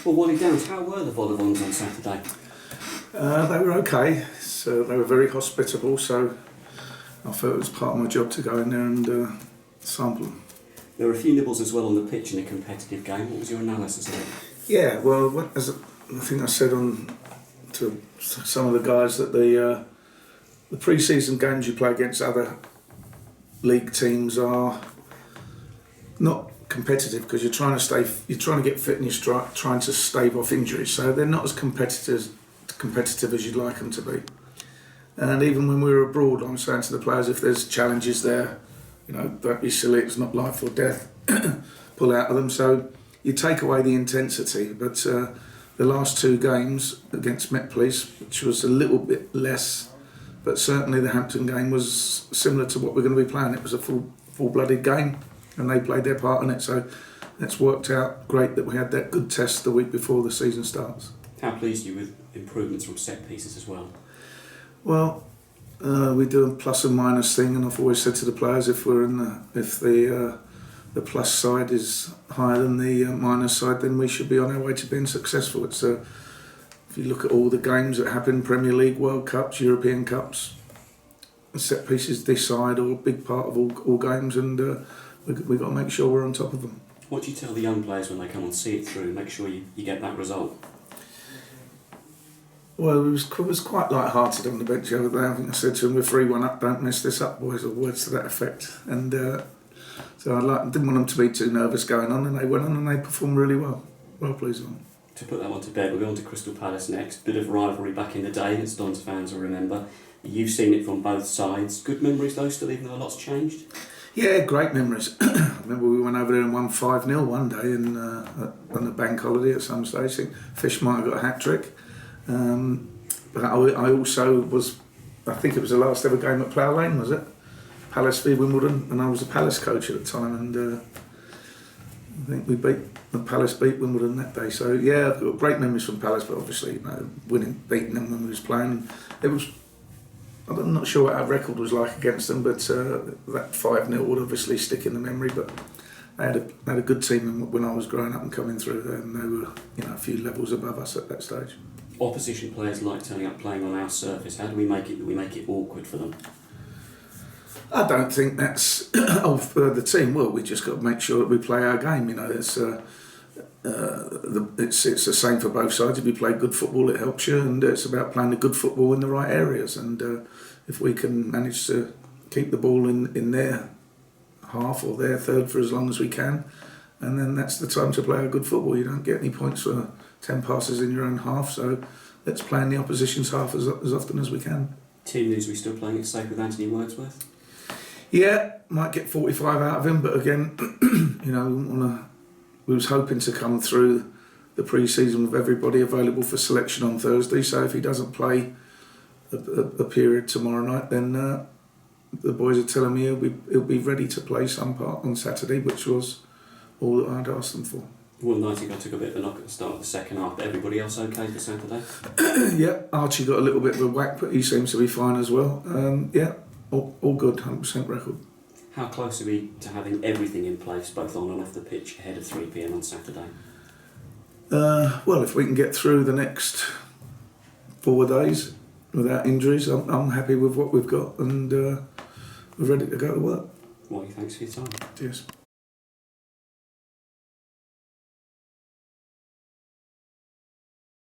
Well, Wally Downes, how were the Volleybonds on Saturday? They were okay. So they were very hospitable. So I felt it was part of my job to go in there and sample them. There were a few nibbles as well on the pitch in a competitive game. What was your analysis of it? Yeah, well, as I think I said to some of the guys that the pre-season games you play against other league teams are not competitive because you're trying to get fit and you're trying to stave off injuries. So they're not as competitive as you'd like them to be. And even when we were abroad, I'm saying to the players, if there's challenges there, don't be silly. It's not life or death. Pull out of them. So you take away the intensity. But the last two games against Met Police, which was a little bit less, but certainly the Hampton game was similar to what we're going to be playing. It was a full-blooded game, and they played their part in it. So it's worked out great that we had that good test the week before the season starts. How pleased are you with improvements from set pieces as well? Well, we do a plus and minus thing, and I've always said to the players, if the plus side is higher than the minus side, then we should be on our way to being successful. It's if you look at all the games that happen, Premier League, World Cups, European Cups, set pieces decide or a big part of all games, and we've got to make sure we're on top of them. What do you tell the young players when they come and see it through, make sure you get that result? Well, it was quite light-hearted on the bench the other day. I think I said to them, we're 3-1 up, don't mess this up, boys, or words to that effect. And so I didn't want them to be too nervous going on, and they went on and they performed really well. Well pleased with them. To put that one to bed, we'll go on to Crystal Palace next. Bit of rivalry back in the day, as Don's fans will remember. You've seen it from both sides. Good memories though, still, even though a lot's changed? Yeah, great memories. I remember we went over there and won 5-0 one day on the bank holiday at some stage. I think Fish might have got a hat-trick. But I also was, I think it was the last ever game at Plough Lane, was it? Palace v Wimbledon, and I was a Palace coach at the time, and I think the Palace beat Wimbledon that day. So yeah, I've got great memories from Palace, but obviously beating them when we was playing. I'm not sure what our record was like against them, but that 5-0 would obviously stick in the memory. But they had a good team when I was growing up and coming through there, and they were a few levels above us at that stage. Opposition players like turning up playing on our surface. How do we make it awkward for them? I don't think that's for the team. Well, we just got to make sure that we play our game. It's the same for both sides. If you play good football, it helps you, and it's about playing the good football in the right areas. And if we can manage to keep the ball in their half or their third for as long as we can, and then that's the time to play our good football. You don't get any points for 10 passes in your own half, so let's play in the opposition's half as often as we can. Team news, we still playing it safe with Anthony Wordsworth? Yeah, might get 45 out of him, but again, we was hoping to come through the pre-season with everybody available for selection on Thursday, so if he doesn't play a period tomorrow night, then the boys are telling me he'll be ready to play some part on Saturday, which was all that I'd asked them for. Will Nightingale took a bit of a knock at the start of the second half, but everybody else okay for Saturday? Yeah, Archie got a little bit of a whack, but he seems to be fine as well. Yeah, all good, 100% record. How close are we to having everything in place, both on and off the pitch, ahead of 3 p.m. on Saturday? Well, if we can get through the next 4 days without injuries, I'm happy with what we've got, and we're ready to go to work. Wally, thanks for your time. Cheers.